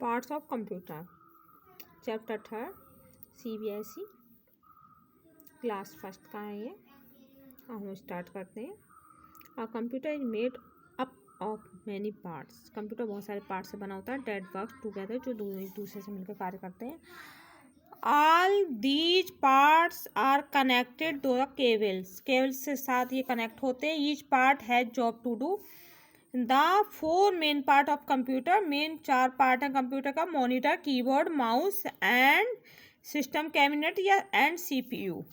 Parts of computer, chapter 3, CBSE, class first का है ये। हम स्टार्ट करते हैं। A computer is made up of many parts. Computer बहुत सारे पार्ट से बना होता है। डेट वर्क टुगेदर, जो एक दूसरे से मिलकर कार्य करते हैं। All these parts are connected to the cables. Cables के साथ ये कनेक्ट होते हैं। Each part has job to do. The 4 main part of computer, main 4 part हैं कंप्यूटर का। Monitor, keyboard, mouse and system cabinet या एंड CPU।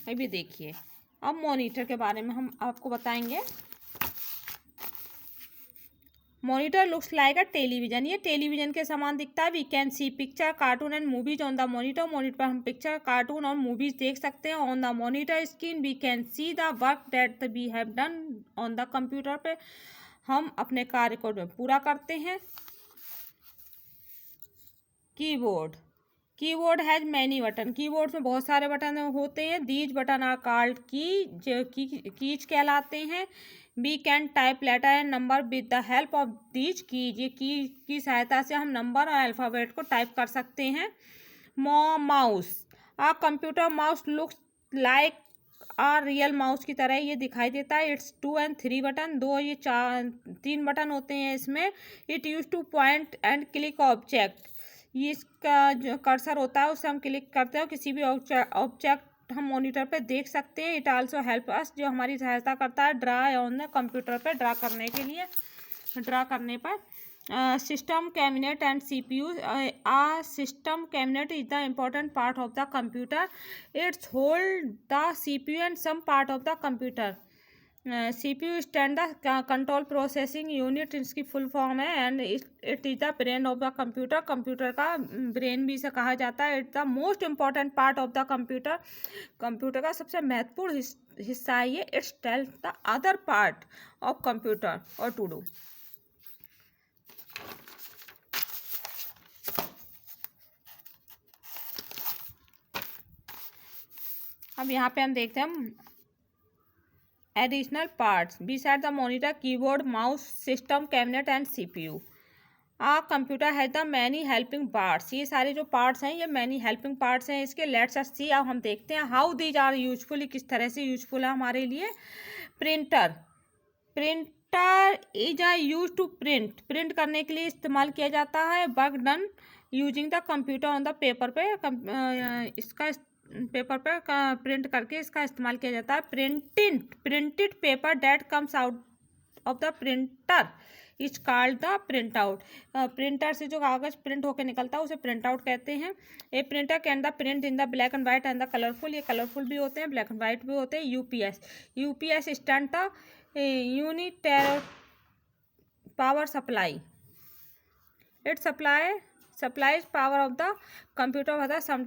अभी देखिए, अब मॉनिटर के बारे में हम आपको बताएंगे। Monitor looks like a television. ये टेलीविजन के समान दिखता है। We can see picture, cartoon and movies on the monitor. Monitor पर हम पिक्चर, कार्टून और मूवीज देख सकते हैं। On the monitor screen we can see the work that we have done on the computer पे हम अपने कार्य को पूरा करते हैं। Keyboard, keyboard has many button. Keyboard में बहुत सारे बटन होते हैं। दीज बटन आर कॉल्ड की, जो कीज कहलाते हैं। We can type letter and number with the help of these keys. ये की सहायता से हम नंबर और अल्फ़ाबेट को टाइप कर सकते हैं। माउस, आ कंप्यूटर माउस लुक्स लाइक आ रियल माउस की तरह ये दिखाई देता है। इट्स 2 and 3 बटन, 3 बटन होते हैं इसमें। It use two point and click object. ये इसका जो कर्सर होता है उससे हम क्लिक करते हैं, किसी भी ऑब्जेक्ट हम मॉनिटर पे देख सकते हैं। इट आल्सो हेल्प अस, जो हमारी सहायता करता है ड्रा ऑन द कंप्यूटर पे ड्रा करने के लिए, ड्रा करने पर। System cabinet and CPU। A system cabinet is the important part of the computer. It's hold the CPU and some part of the computer. CPU stand the control processing unit, इसकी full form है। And it is the brain of the computer. Computer का brain भी इसे कहा जाता है। It's the most important part of the computer. Computer का सबसे महत्वपूर्ण हिस्सा है ये। It's tell the other part of computer और टू डू। अब यहाँ पे हम देखते हैं additional parts beside the monitor, keyboard, mouse, system cabinet and CPU। A computer has the many helping parts. ये सारे जो पार्ट्स हैं ये मैनी हेल्पिंग पार्ट्स हैं इसके। लेट्स अस सी, अब हम देखते हैं हाउ दीज आर यूजफुल, किस तरह से यूजफुल है हमारे लिए। Printer, printer is a use to print. Print करने के लिए इस्तेमाल किया जाता है। Work done using the computer on the paper पे, इसका पेपर पर प्रिंट करके इसका इस्तेमाल किया जाता है। Printed paper that comes out of the printer is called the print out. Printer से जो कागज प्रिंट होकर निकलता है उसे प्रिंट आउट कहते हैं। A printer can the print in the black and white and the colourful. ये कलरफुल भी होते हैं, ब्लैक एंड वाइट भी होते हैं। UPS stand the unit power supply. It supplies power of the computer for the some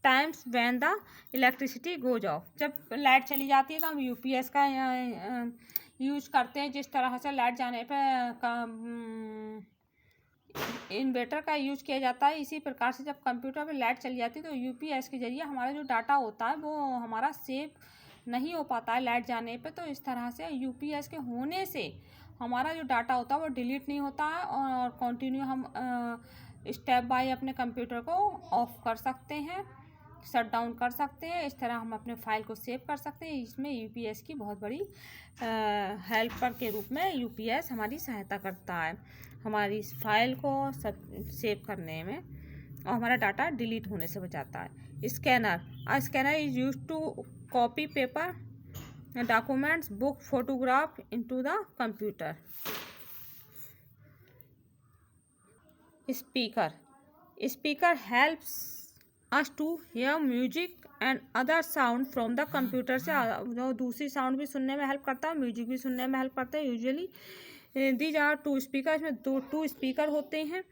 times when the electricity goes off. जब light चली जाती है तो हम UPS का यूज करते हैं। जिस तरह से लाइट जाने पर इन्वर्टर का यूज किया जाता है, इसी प्रकार से जब कंप्यूटर पे लाइट चली जाती है तो UPS के जरिए हमारा जो डाटा होता है वो हमारा सेव नहीं हो पाता है लाइट जाने पे। तो इस तरह से UPS के होने से हमारा जो डाटा होता है वो डिलीट नहीं होता है और कंटिन्यू हम स्टेप बाय अपने कंप्यूटर को ऑफ कर सकते हैं, शट डाउन कर सकते हैं। इस तरह हम अपने फाइल को सेव कर सकते हैं। इसमें UPS की बहुत बड़ी हेल्पर के रूप में UPS हमारी सहायता करता है हमारी फाइल को सब सेव करने में और हमारा डाटा डिलीट होने से बचाता है। Scanner is use to copy paper, documents, book, photograph into the computer. Speaker helps us to hear music and other sound from the computer। से दूसरी साउंड भी सुनने में हेल्प करता है, म्यूजिक भी सुनने में हेल्प करता है। यूजुअली दीज आर 2 स्पीकर, इसमें 2 स्पीकर होते हैं।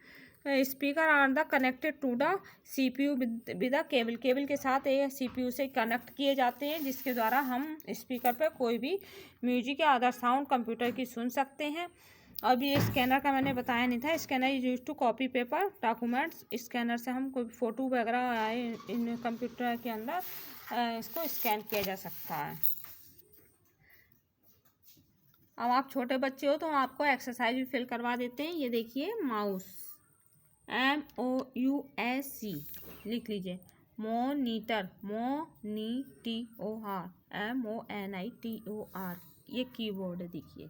Speaker are the connected to the CPU with the cable के साथ ये CPU से कनेक्ट किए जाते हैं, जिसके द्वारा हम स्पीकर पर कोई भी म्यूजिक या अदर साउंड कंप्यूटर की सुन सकते हैं। अब ये स्कैनर का मैंने बताया नहीं था। Scanner is use to copy paper, documents. Scanner से हम कोई फ़ोटो वगैरह आए इन कंप्यूटर के अंदर इसको स्कैन किया जा सकता है। अब आप छोटे बच्चे हो तो आपको एक्सरसाइज भी फिल करवा देते हैं। ये देखिए माउस, MOUSC लिख लीजिए। मोनीटर, MONITOR, MONITOR, ये कीबोर्ड है। देखिए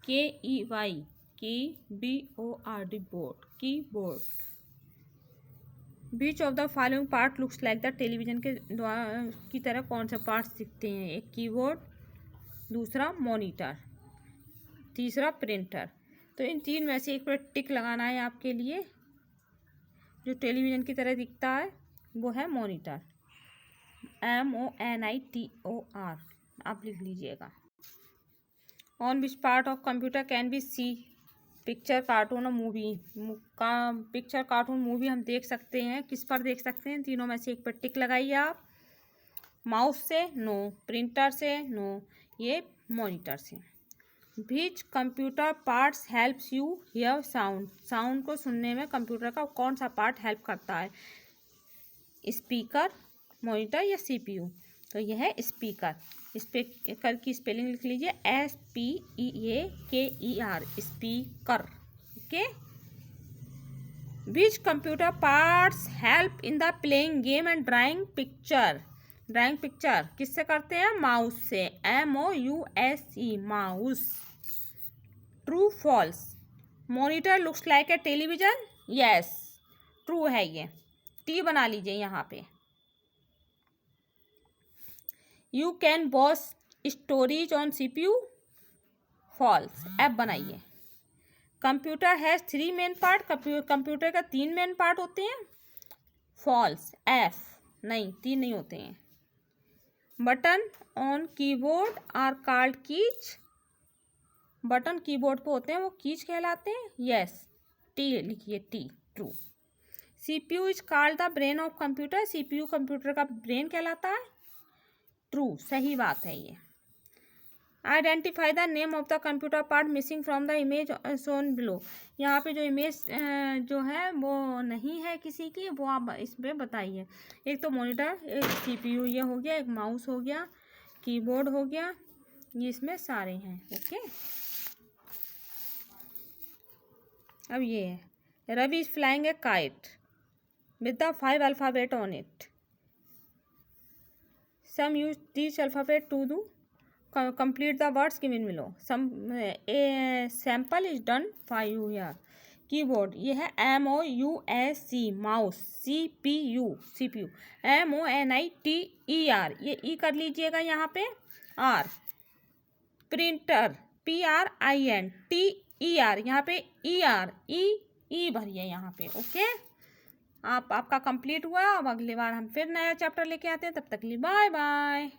KEY, KEYBORD, board, keyboard. Beach of the following part looks like the television के द्वारा की तरह कौन से पार्ट्स दिखते हैं? एक कीबोर्ड, दूसरा मॉनिटर, तीसरा प्रिंटर। तो इन तीन में से एक पर टिक लगाना है आपके लिए। जो टेलीविजन की तरह दिखता है वो है मॉनिटर, MONITOR, आप लिख लीजिएगा। On which part of computer can be see picture, cartoon और मूवी का पिक्चर, कार्टून, मूवी हम देख सकते हैं। किस पर देख सकते हैं? तीनों में से एक पर टिक लगाइए आप। माउस से नो, प्रिंटर से नो, ये मॉनिटर से। Which computer parts helps you hear sound, sound को सुनने में कंप्यूटर का कौन सा पार्ट हेल्प करता है? स्पीकर, मॉनिटर या CPU? तो यह है स्पीकर। स्पीकर की स्पेलिंग लिख लीजिए, SPEAKER, speaker. Okay. Which computer parts help in the playing game and drawing picture, drawing picture किससे करते हैं? माउस से, MOUSE, mouse. True false, monitor looks like a television, yes, true है ये, T बना लीजिए यहाँ पे। You can boss storage on CPU, false, F बनाइए। Computer has 3 main part, computer का 3 मेन पार्ट होते हैं, फॉल्स, F, नहीं 3 नहीं होते हैं। Button on keyboard are called keys, button keyboard पे होते हैं वो कीज कहलाते हैं, यस, T लिखिए, T, true. CPU is called the brain of computer, CPU computer का ब्रेन कहलाता है, ट्रू, सही बात है ये। Identify the name of the computer part missing from the image shown below, यहाँ पे जो इमेज जो है वो नहीं है किसी की, वो आप इसमें बताइए। एक तो मॉनिटर, एक CPU ये हो गया, एक माउस हो गया, कीबोर्ड हो गया, ये इसमें सारे हैं। ओके। अब ये है, Ravi is flying a kite with the 5 alphabet on it. Some use each alphabet to do complete the words given below. Some a sample is done for you here. Keyboard ये है MOUSC, mouse, CPU, MONITER, ये E कर लीजिएगा यहाँ पे, R, printer, PRINTER, यहाँ पे ER, E भरिए यहाँ पे। ओके। आपका कंप्लीट हुआ। अब अगली बार हम फिर नया चैप्टर लेके आते हैं, तब तक के लिए बाय बाय।